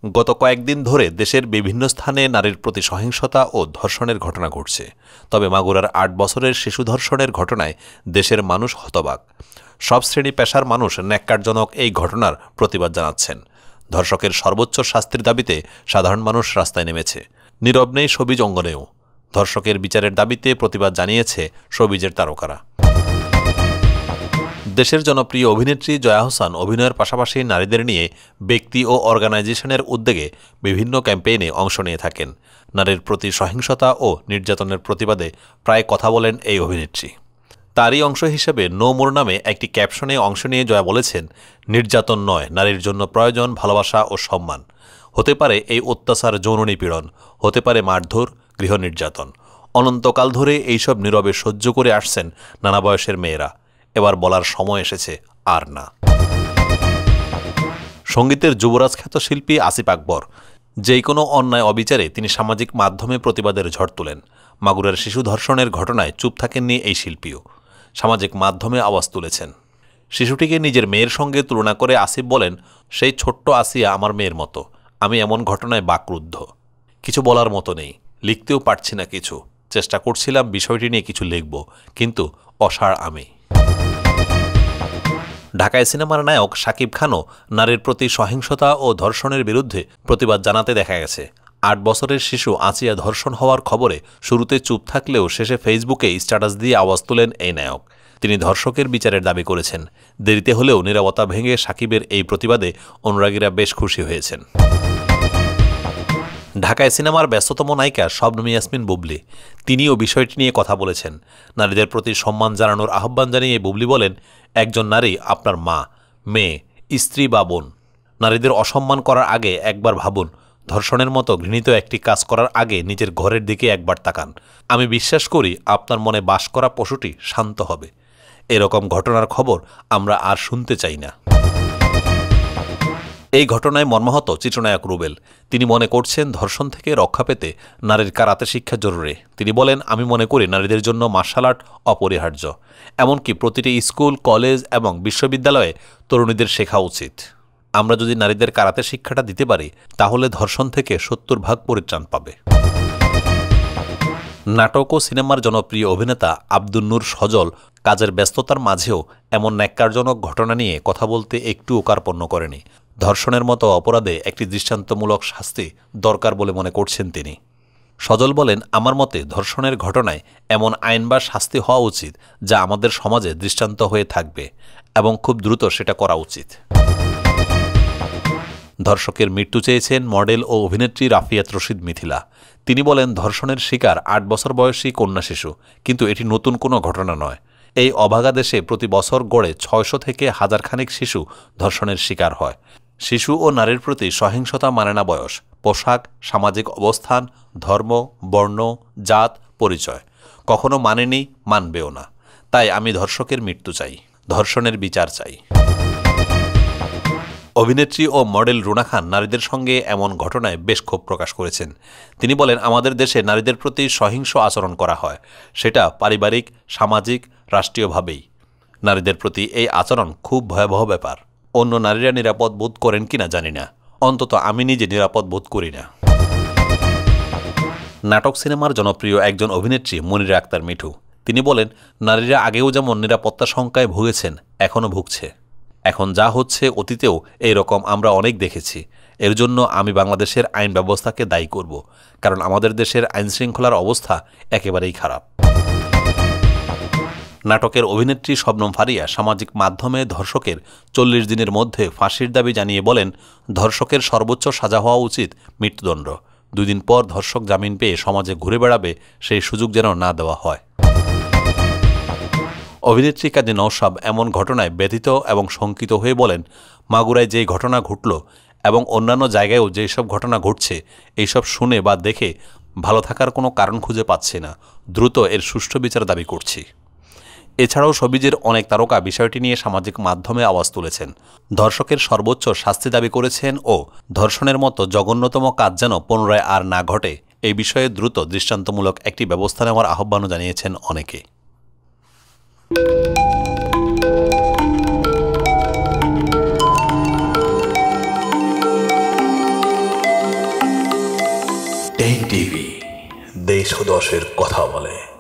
গত কয়েকদিন ধরে দেশের বিভিন্ন স্থানে নারীর প্রতি সহিংসতা ও ধর্ষণের ঘটনা ঘটছে। তবে মাগুরার ৮ বছরের শিশু ধর্ষণের ঘটনায় দেশের মানুষ হতবাক। সব শ্রেণী পেশার মানুষ ন্যাক্কারজনক এই ঘটনার প্রতিবাদ জানাচ্ছেন। ধর্ষকের সর্বোচ্চ শাস্তির দাবিতে সাধারণ মানুষ রাস্তায় নেমেছে। নীরব নেই শোবিজ অঙ্গনেও। ধর্ষকের বিচারের দাবিতে প্রতিবাদ জানিয়েছে শোবিজের তারকারা। দেশের জনপ্রিয় অভিনেত্রী জয়া আহসান অভিনয়ের পাশাপাশি নারীদের নিয়ে ব্যক্তি ও অর্গানাইজেশনের উদ্যোগে বিভিন্ন ক্যাম্পেইনে অংশ নিয়ে থাকেন। নারীর প্রতি সহিংসতা ও নির্যাতনের প্রতিবাদে প্রায় কথা বলেন এই অভিনেত্রী। তারই অংশ হিসেবে নো মোর নামে একটি ক্যাপশনে অংশ নিয়ে জয়া বলেছেন, নির্যাতন নয়, নারীর জন্য প্রয়োজন ভালোবাসা ও সম্মান। হতে পারে এই অত্যাচার যৌন নিপীড়ন, হতে পারে মারধর, গৃহ নির্যাতন। অনন্তকাল ধরে এইসব নীরবে সহ্য করে আসছেন নানা বয়সের মেয়েরা। এবার বলার সময় এসেছে আর না। সঙ্গীতের যুবরাজ খ্যাত শিল্পী আসিফ আকবর যেই কোনো অন্যায় অবিচারে তিনি সামাজিক মাধ্যমে প্রতিবাদের ঝড় তোলেন। মাগুরার শিশু ধর্ষণের ঘটনায় চুপ থাকেননি এই শিল্পীও, সামাজিক মাধ্যমে আওয়াজ তুলেছেন। শিশুটিকে নিজের মেয়ের সঙ্গে তুলনা করে আসিফ বলেন, সেই ছোট্ট আসিয়া আমার মেয়ের মতো। আমি এমন ঘটনায় বাকরুদ্ধ, কিছু বলার মতো নেই, লিখতেও পারছি না কিছু। চেষ্টা করছিলাম বিষয়টি নিয়ে কিছু লিখব, কিন্তু অসাড় আমি। ঢাকায় সিনেমার নায়ক শাকিব খানও নারীর প্রতি সহিংসতা ও ধর্ষণের বিরুদ্ধে প্রতিবাদ জানাতে দেখা গেছে। ৮ বছরের শিশু আঁচিয়া ধর্ষণ হওয়ার খবরে শুরুতে চুপ থাকলেও শেষে ফেসবুকে স্ট্যাটাস দিয়ে আওয়াজ তোলেন এই নায়ক। তিনি ধর্ষকের বিচারের দাবি করেছেন। দেরিতে হলেও নীরবতা ভেঙে শাকিবের এই প্রতিবাদে অনুরাগীরা বেশ খুশি হয়েছেন। ঢাকায় সিনেমার ব্যস্ততম নায়িকা শবনম ইয়াসমিন বুবলি, তিনিও বিষয়টি নিয়ে কথা বলেছেন। নারীদের প্রতি সম্মান জানানোর আহ্বান জানিয়ে বুবলি বলেন, একজন নারী আপনার মা, মেয়ে, স্ত্রী বা বোন। নারীদের অসম্মান করার আগে একবার ভাবুন। ধর্ষণের মতো ঘৃণিত একটি কাজ করার আগে নিজের ঘরের দিকে একবার তাকান। আমি বিশ্বাস করি আপনার মনে বাস করা পশুটি শান্ত হবে। এরকম ঘটনার খবর আমরা আর শুনতে চাই না। এই ঘটনায় মর্মাহত চিত্রনায়ক রুবেল। তিনি মনে করছেন ধর্ষণ থেকে রক্ষা পেতে নারীর কারাতে শিক্ষা জরুরি। তিনি বলেন, আমি মনে করি নারীদের জন্য মার্শাল আর্ট অপরিহার্য। এমনকি প্রতিটি স্কুল, কলেজ এবং বিশ্ববিদ্যালয়ে তরুণীদের শেখা উচিত। আমরা যদি নারীদের কারাতে শিক্ষাটা দিতে পারি, তাহলে ধর্ষণ থেকে ৭০% পরিত্রাণ পাবে। নাটক ও সিনেমার জনপ্রিয় অভিনেতা আব্দুন নূর সজল কাজের ব্যস্ততার মাঝেও এমন ন্যাক্কারজনক ঘটনা নিয়ে কথা বলতে একটুও কার্পণ্য করেনি। ধর্ষণের মতো অপরাধে একটি দৃষ্টান্তমূলক শাস্তি দরকার বলে মনে করছেন তিনি। সজল বলেন, আমার মতে ধর্ষণের ঘটনায় এমন আইন বা শাস্তি হওয়া উচিত যা আমাদের সমাজে দৃষ্টান্ত হয়ে থাকবে, এবং খুব দ্রুত সেটা করা উচিত। ধর্ষকের মৃত্যু চেয়েছেন মডেল ও অভিনেত্রী রাফিয়াত রশিদ মিথিলা। তিনি বলেন, ধর্ষণের শিকার ৮ বছর বয়সী কন্যা শিশু, কিন্তু এটি নতুন কোনো ঘটনা নয়। এই অভাগা দেশে প্রতি বছর গড়ে ৬০০ থেকে হাজারখানেক শিশু ধর্ষণের শিকার হয়। শিশু ও নারীর প্রতি সহিংসতা মানে না বয়স, পোশাক, সামাজিক অবস্থান, ধর্ম, বর্ণ, জাত, পরিচয়। কখনো মানেনি, মানবেও না। তাই আমি ধর্ষকের মৃত্যু চাই, ধর্ষণের বিচার চাই। অভিনেত্রী ও মডেল রুনা খান নারীদের সঙ্গে এমন ঘটনায় বেশ ক্ষোভ প্রকাশ করেছেন। তিনি বলেন, আমাদের দেশে নারীদের প্রতি সহিংস আচরণ করা হয়, সেটা পারিবারিক, সামাজিক, রাষ্ট্রীয়ভাবেই। নারীদের প্রতি এই আচরণ খুব ভয়াবহ ব্যাপার। অন্য নারীরা নিরাপদ বোধ করেন কিনা জানি না, অন্তত আমি নিজে নিরাপদ বোধ করি না। নাটক সিনেমার জনপ্রিয় একজন অভিনেত্রী মনিরা আক্তার মিঠু, তিনি বলেন, নারীরা আগেও যেমন নিরাপত্তা শঙ্কায় ভুগেছেন, এখনও ভুগছে। এখন যা হচ্ছে অতীতেও এই রকম আমরা অনেক দেখেছি। এর জন্য আমি বাংলাদেশের আইন ব্যবস্থাকে দায়ী করব, কারণ আমাদের দেশের আইনশৃঙ্খলার অবস্থা একেবারেই খারাপ। নাটকের অভিনেত্রী শবনম ফারিয়া সামাজিক মাধ্যমে ধর্ষকের ৪০ দিনের মধ্যে ফাঁসির দাবি জানিয়ে বলেন, ধর্ষকের সর্বোচ্চ সাজা হওয়া উচিত মৃত্যুদণ্ড। ২ দিন পর ধর্ষক জামিন পেয়ে সমাজে ঘুরে বেড়াবে, সেই সুযোগ যেন না দেওয়া হয়। অভিনেত্রী কাজী নওশাব এমন ঘটনায় ব্যথিত এবং শঙ্কিত হয়ে বলেন, মাগুরায় যেই ঘটনা ঘটল এবং অন্যান্য জায়গায়ও যেসব ঘটনা ঘটছে, এইসব শুনে বা দেখে ভালো থাকার কোনো কারণ খুঁজে পাচ্ছি না। দ্রুত এর সুষ্ঠু বিচার দাবি করছি। এছাড়াও শোবিজের অনেক তারকা বিষয়টি নিয়ে সামাজিক মাধ্যমে আওয়াজ তুলেছেন। ধর্ষকের সর্বোচ্চ শাস্তি দাবি করেছেন ও ধর্ষণের মতো জঘন্যতম কাজ যেন পুনরায় আর না ঘটে, এই বিষয়ে দ্রুত দৃষ্টান্তমূলক একটি ব্যবস্থা নেওয়ার আহ্বানও জানিয়েছেন অনেকে। টেন টিভি, দেশ ও দশের কথা বলে।